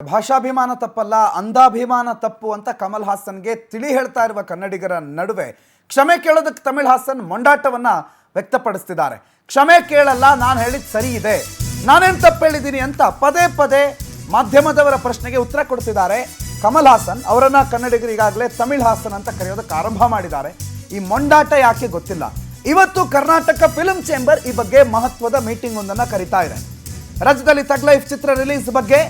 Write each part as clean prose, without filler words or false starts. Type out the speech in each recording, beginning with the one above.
ಭಾಷಾಭಿಮಾನ ತಪ್ಪಲ್ಲ, ಅಂಧಾಭಿಮಾನ ತಪ್ಪು ಅಂತ ಕಮಲ್ ಹಾಸನ್ಗೆ ತಿಳಿ ಹೇಳ್ತಾ ಇರುವ ಕನ್ನಡಿಗರ ನಡುವೆ ಕ್ಷಮೆ ಕೇಳೋದಕ್ಕೆ ತಮಿಳ್ ಹಾಸನ್ ಮೊಂಡಾಟವನ್ನ ವ್ಯಕ್ತಪಡಿಸ್ತಿದ್ದಾರೆ. ಕ್ಷಮೆ ಕೇಳಲ್ಲ, ನಾನು ಹೇಳಿದ ಸರಿ ಇದೆ, ನಾನೇನು ತಪ್ಪು ಹೇಳಿದ್ದೀನಿ ಅಂತ ಪದೇ ಪದೇ ಮಾಧ್ಯಮದವರ ಪ್ರಶ್ನೆಗೆ ಉತ್ತರ ಕೊಡ್ತಿದ್ದಾರೆ. ಕಮಲ್ ಹಾಸನ್ ಅವರನ್ನ ಕನ್ನಡಿಗರು ಈಗಾಗಲೇ ತಮಿಳ್ ಹಾಸನ್ ಅಂತ ಕರೆಯೋದಕ್ಕೆ ಆರಂಭ ಮಾಡಿದ್ದಾರೆ. ಈ ಮೊಂಡಾಟ ಯಾಕೆ ಗೊತ್ತಿಲ್ಲ. ಇವತ್ತು ಕರ್ನಾಟಕ ಫಿಲ್ಮ್ ಚೇಂಬರ್ ಈ ಬಗ್ಗೆ ಮಹತ್ವದ ಮೀಟಿಂಗ್ ಒಂದನ್ನು ಕರೀತಾ ಇದೆ. ರಾಜ್ಯದಲ್ಲಿ ತಗ್ ಲೈಫ್ ಚಿತ್ರ ರಿಲೀಸ್ ಬಗ್ಗೆ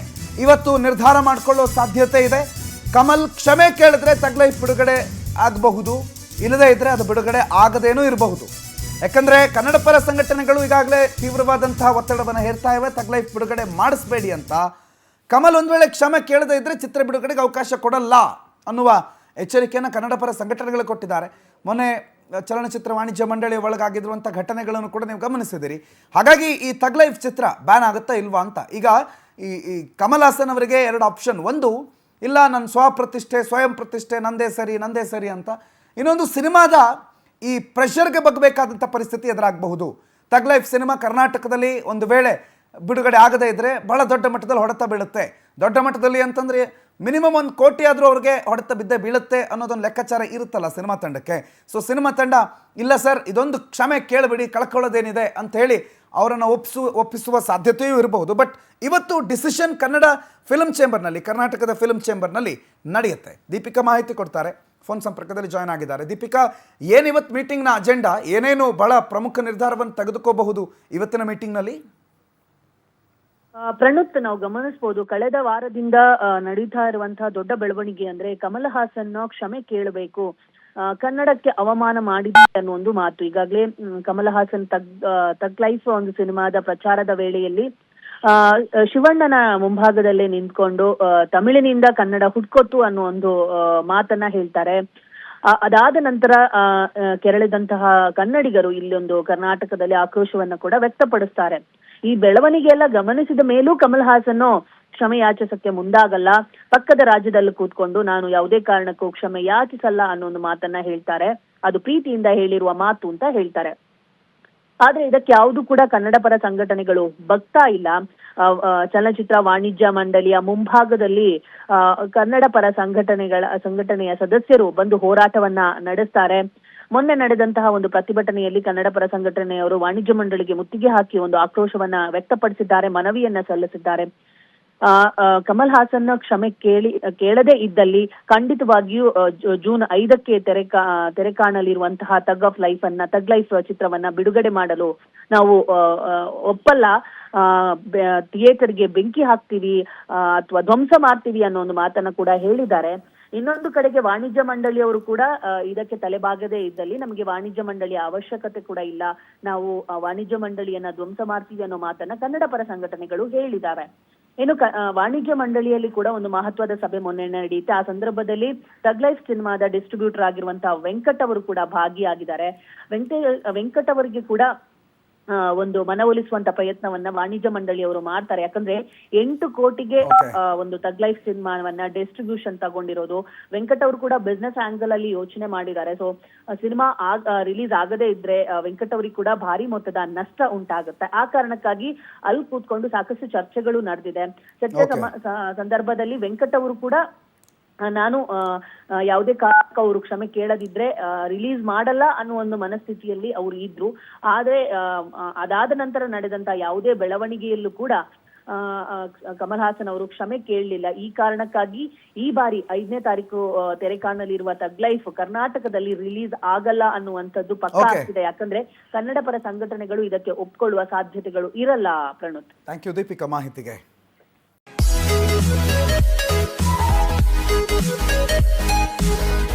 ಇವತ್ತು ನಿರ್ಧಾರ ಮಾಡಿಕೊಳ್ಳೋ ಸಾಧ್ಯತೆ ಇದೆ. ಕಮಲ್ ಕ್ಷಮೆ ಕೇಳಿದ್ರೆ ತಗ್ ಲೈಫ್ ಬಿಡುಗಡೆ ಆಗಬಹುದು, ಇಲ್ಲದೇ ಇದ್ರೆ ಅದು ಬಿಡುಗಡೆ ಆಗದೇನೂ ಇರಬಹುದು. ಯಾಕಂದ್ರೆ ಕನ್ನಡ ಪರ ಸಂಘಟನೆಗಳು ಈಗಾಗಲೇ ತೀವ್ರವಾದಂತಹ ಒತ್ತಡವನ್ನು ಹೇರ್ತಾ ಇವೆ, ತಗ್ ಲೈಫ್ ಬಿಡುಗಡೆ ಮಾಡಿಸ್ಬೇಡಿ ಅಂತ. ಕಮಲ್ ಒಂದು ವೇಳೆ ಕ್ಷಮೆ ಕೇಳದೇ ಇದ್ರೆ ಚಿತ್ರ ಬಿಡುಗಡೆಗೆ ಅವಕಾಶ ಕೊಡಲ್ಲ ಅನ್ನುವ ಎಚ್ಚರಿಕೆಯನ್ನು ಕನ್ನಡ ಪರ ಸಂಘಟನೆಗಳು ಕೊಟ್ಟಿದ್ದಾರೆ. ಮೊನ್ನೆ ಚಲನಚಿತ್ರ ವಾಣಿಜ್ಯ ಮಂಡಳಿ ಒಳಗಾಗಿರುವಂಥ ಘಟನೆಗಳನ್ನು ಕೂಡ ನೀವು ಗಮನಿಸಿದಿರಿ. ಹಾಗಾಗಿ ಈ ತಗ್ ಲೈಫ್ ಚಿತ್ರ ಬ್ಯಾನ್ ಆಗುತ್ತಾ ಇಲ್ವಾ ಅಂತ ಈಗ ಈ ಕಮಲ್ ಹಾಸನ್ ಅವರಿಗೆ ಎರಡು ಆಪ್ಷನ್. ಒಂದು, ಇಲ್ಲ ನನ್ನ ಸ್ವಪ್ರತಿಷ್ಠೆ ಸ್ವಯಂ ಪ್ರತಿಷ್ಠೆ ನಂದೇ ಸರಿ ಅಂತ. ಇನ್ನೊಂದು, ಸಿನಿಮಾದ ಈ ಪ್ರೆಷರ್ಗೆ ಬಗ್ಬೇಕಾದಂಥ ಪರಿಸ್ಥಿತಿ ಎದುರಾಗಬಹುದು. ತಗ್ ಲೈಫ್ ಸಿನಿಮಾ ಕರ್ನಾಟಕದಲ್ಲಿ ಒಂದು ವೇಳೆ ಬಿಡುಗಡೆ ಆಗದೇ ಇದ್ದರೆ ಬಹಳ ದೊಡ್ಡ ಮಟ್ಟದಲ್ಲಿ ಹೊಡೆತ ಬೀಳುತ್ತೆ. ದೊಡ್ಡ ಮಟ್ಟದಲ್ಲಿ ಅಂತಂದರೆ ಮಿನಿಮಮ್ 1 ಕೋಟಿ ಆದರೂ ಅವ್ರಿಗೆ ಹೊಡೆತ ಬಿದ್ದೇ ಬೀಳುತ್ತೆ ಅನ್ನೋದೊಂದು ಲೆಕ್ಕಾಚಾರ ಇರುತ್ತಲ್ಲ ಸಿನಿಮಾ ತಂಡಕ್ಕೆ. ಸೊ ಸಿನಿಮಾ ತಂಡ ಇಲ್ಲ ಸರ್, ಇದೊಂದು ಕ್ಷಮೆ ಕೇಳಿಬಿಡಿ, ಕಳ್ಕೊಳ್ಳೋದೇನಿದೆ ಅಂತ ಹೇಳಿ ಅವರನ್ನು ಒಪ್ಪಿಸುವ ಸಾಧ್ಯತೆಯೂ ಇರಬಹುದು. ಬಟ್ ಇವತ್ತು ಡಿಸಿಷನ್ ಕನ್ನಡ ಫಿಲ್ಮ್ ಚೇಂಬರ್ನಲ್ಲಿ, ಕರ್ನಾಟಕದ ಫಿಲ್ಮ್ ಚೇಂಬರ್ನಲ್ಲಿ ನಡೆಯುತ್ತೆ. ದೀಪಿಕಾ ಮಾಹಿತಿ ಕೊಡ್ತಾರೆ, ಫೋನ್ ಸಂಪರ್ಕದಲ್ಲಿ ಜಾಯ್ನ್ ಆಗಿದ್ದಾರೆ. ದೀಪಿಕಾ, ಏನಿವತ್ತು ಮೀಟಿಂಗ್ನ ಅಜೆಂಡಾ, ಏನೇನು ಬಹಳ ಪ್ರಮುಖ ನಿರ್ಧಾರವನ್ನು ತೆಗೆದುಕೋಬಹುದು ಇವತ್ತಿನ ಮೀಟಿಂಗ್ನಲ್ಲಿ? ಪ್ರಣುತ್, ನಾವು ಗಮನಿಸಬಹುದು ಕಳೆದ ವಾರದಿಂದ ನಡೀತಾ ಇರುವಂತಹ ದೊಡ್ಡ ಬೆಳವಣಿಗೆ ಅಂದ್ರೆ ಕಮಲ್ ಹಾಸನ್ ಕ್ಷಮೆ ಕೇಳಬೇಕು, ಕನ್ನಡಕ್ಕೆ ಅವಮಾನ ಮಾಡಿದೆ ಅನ್ನೋ ಒಂದು ಮಾತು. ಈಗಾಗಲೇ ಕಮಲ್ ಹಾಸನ್ ತಗ್ ಲೈಫ್ ಒಂದು ಸಿನಿಮಾದ ಪ್ರಚಾರದ ವೇಳೆಯಲ್ಲಿ ಶಿವಣ್ಣನ ಮುಂಭಾಗದಲ್ಲೇ ನಿಂತ್ಕೊಂಡು ತಮಿಳಿನಿಂದ ಕನ್ನಡ ಹುಟ್ಕೊತ್ತು ಅನ್ನೋ ಒಂದು ಮಾತನ್ನ ಹೇಳ್ತಾರೆ. ಅದಾದ ನಂತರ ಕೆರಳಿದಂತಹ ಕನ್ನಡಿಗರು ಇಲ್ಲೊಂದು ಕರ್ನಾಟಕದಲ್ಲಿ ಆಕ್ರೋಶವನ್ನ ಕೂಡ ವ್ಯಕ್ತಪಡಿಸ್ತಾರೆ. ಈ ಬೆಳವಣಿಗೆ ಎಲ್ಲ ಗಮನಿಸಿದ ಮೇಲೂ ಕಮಲ್ ಹಾಸನ್ ಕ್ಷಮೆ ಯಾಚಿಸಕ್ಕೆ ಮುಂದಾಗಲ್ಲ. ಪಕ್ಕದ ರಾಜ್ಯದಲ್ಲಿ ಕೂತ್ಕೊಂಡು ನಾನು ಯಾವುದೇ ಕಾರಣಕ್ಕೂ ಕ್ಷಮೆ ಯಾಚಿಸಲ್ಲ ಅನ್ನೋ ಒಂದು ಮಾತನ್ನ ಹೇಳ್ತಾರೆ. ಅದು ಪ್ರೀತಿಯಿಂದ ಹೇಳಿರುವ ಮಾತು ಅಂತ ಹೇಳ್ತಾರೆ. ಆದ್ರೆ ಇದಕ್ಕೆ ಯಾವುದು ಕೂಡ ಕನ್ನಡ ಪರ ಸಂಘಟನೆಗಳು ಬಗ್ತಾ ಇಲ್ಲ. ಚಲನಚಿತ್ರ ವಾಣಿಜ್ಯ ಮಂಡಳಿಯ ಮುಂಭಾಗದಲ್ಲಿ ಕನ್ನಡ ಪರ ಸಂಘಟನೆಯ ಸದಸ್ಯರು ಬಂದು ಹೋರಾಟವನ್ನ ನಡೆಸ್ತಾರೆ. ಮೊನ್ನೆ ನಡೆದಂತಹ ಒಂದು ಪ್ರತಿಭಟನೆಯಲ್ಲಿ ಕನ್ನಡ ಪರ ಸಂಘಟನೆಯವರು ವಾಣಿಜ್ಯ ಮಂಡಳಿಗೆ ಮುತ್ತಿಗೆ ಹಾಕಿ ಒಂದು ಆಕ್ರೋಶವನ್ನ ವ್ಯಕ್ತಪಡಿಸಿದ್ದಾರೆ, ಮನವಿಯನ್ನ ಸಲ್ಲಿಸಿದ್ದಾರೆ. ಕಮಲ್ ಹಾಸನ್ ಕ್ಷಮೆ ಕೇಳದೇ ಇದ್ದಲ್ಲಿ ಖಂಡಿತವಾಗಿಯೂ ಜೂನ್ 5ಕ್ಕೆ ತೆರೆ ಕಾಣಲಿರುವಂತಹ ತಗ್ ಲೈಫ್ ಚಿತ್ರವನ್ನ ಬಿಡುಗಡೆ ಮಾಡಲು ನಾವು ಒಪ್ಪಲ್ಲ, ಥಿಯೇಟರ್ಗೆ ಬೆಂಕಿ ಹಾಕ್ತೀವಿ ಅಥವಾ ಧ್ವಂಸ ಮಾಡ್ತೀವಿ ಅನ್ನೋ ಒಂದು ಮಾತನ್ನ ಕೂಡ ಹೇಳಿದ್ದಾರೆ. ಇನ್ನೊಂದು ಕಡೆಗೆ ವಾಣಿಜ್ಯ ಮಂಡಳಿಯವರು ಕೂಡ ಇದಕ್ಕೆ ತಲೆಬಾಗದೇ ಇದ್ದಲ್ಲಿ ನಮಗೆ ವಾಣಿಜ್ಯ ಮಂಡಳಿಯ ಅವಶ್ಯಕತೆ ಕೂಡ ಇಲ್ಲ, ನಾವು ವಾಣಿಜ್ಯ ಮಂಡಳಿಯನ್ನ ಧ್ವಂಸ ಮಾಡ್ತೀವಿ ಅನ್ನೋ ಮಾತನ್ನ ಕನ್ನಡ ಪರ ಸಂಘಟನೆಗಳು ಹೇಳಿದ್ದಾರೆ. ಇನ್ನು ವಾಣಿಜ್ಯ ಮಂಡಳಿಯಲ್ಲಿ ಕೂಡ ಒಂದು ಮಹತ್ವದ ಸಭೆ ಮೊನ್ನೆ ನಡೆಯುತ್ತೆ. ಆ ಸಂದರ್ಭದಲ್ಲಿ ತಗ್ ಲೈಫ್ ಸಿನಿಮಾದ ಡಿಸ್ಟ್ರಿಬ್ಯೂಟರ್ ಆಗಿರುವಂತಹ ವೆಂಕಟ್ ಅವರು ಕೂಡ ಭಾಗಿಯಾಗಿದ್ದಾರೆ. ವೆಂಕಟ್ ಅವರಿಗೆ ಕೂಡ ಒಂದು ಮನವೊಲಿಸುವಂತ ಪ್ರಯತ್ನವನ್ನ ವಾಣಿಜ್ಯ ಮಂಡಳಿಯವರು ಮಾಡ್ತಾರೆ. ಯಾಕಂದ್ರೆ 8 ಕೋಟಿಗೆ ಒಂದು ತಗ್ ಲೈಫ್ ಸಿನಿಮಾವನ್ನ ಡಿಸ್ಟ್ರಿಬ್ಯೂಷನ್ ತಗೊಂಡಿರೋದು. ವೆಂಕಟ್ ಅವರು ಕೂಡ ಬಿಸ್ನೆಸ್ ಆಂಗಲ್ ಅಲ್ಲಿ ಯೋಚನೆ ಮಾಡಿದ್ದಾರೆ. ಸೊ ಸಿನಿಮಾ ರಿಲೀಸ್ ಆಗದೇ ಇದ್ರೆ ವೆಂಕಟ್ ಅವರಿಗೆ ಕೂಡ ಭಾರಿ ಮೊತ್ತದ ನಷ್ಟ ಉಂಟಾಗುತ್ತೆ. ಆ ಕಾರಣಕ್ಕಾಗಿ ಅಲ್ಲಿ ಕೂತ್ಕೊಂಡು ಸಾಕಷ್ಟು ಚರ್ಚೆಗಳು ನಡೆದಿದೆ. ಚರ್ಚೆ ಸಂದರ್ಭದಲ್ಲಿ ವೆಂಕಟ್ ಅವರು ಕೂಡ ನಾನು ಯಾವುದೇ ಕಾರಣಕ್ಕೂ ಅವರು ಕ್ಷಮೆ ಕೇಳದಿದ್ರೆ ರಿಲೀಸ್ ಮಾಡಲ್ಲ ಅನ್ನೋ ಒಂದು ಮನಸ್ಥಿತಿಯಲ್ಲಿ ಅವರು ಇದ್ರು. ಆದ್ರೆ ಅದಾದ ನಂತರ ನಡೆದಂತ ಯಾವುದೇ ಬೆಳವಣಿಗೆಯಲ್ಲೂ ಕೂಡ ಕಮಲ್ ಹಾಸನ್ ಅವರು ಕ್ಷಮೆ ಕೇಳಲಿಲ್ಲ. ಈ ಕಾರಣಕ್ಕಾಗಿ ಈ ಬಾರಿ 5ನೇ ತಾರೀಕು ತೆರೆ ಕಾಣಲಿರುವ ತಗ್ ಲೈಫ್ ಕರ್ನಾಟಕದಲ್ಲಿ ರಿಲೀಸ್ ಆಗಲ್ಲ ಅನ್ನುವಂಥದ್ದು ಪಕ್ಕಾ ಆಗ್ತಿದೆ. ಯಾಕಂದ್ರೆ ಕನ್ನಡ ಪರ ಸಂಘಟನೆಗಳು ಇದಕ್ಕೆ ಒಪ್ಕೊಳ್ಳುವ ಸಾಧ್ಯತೆಗಳು ಇರಲ್ಲ. ಪ್ರಣುತ್, ಥ್ಯಾಂಕ್ ಯು ದೀಪಿಕಾ ಮಾಹಿತಿಗೆ. Thank you.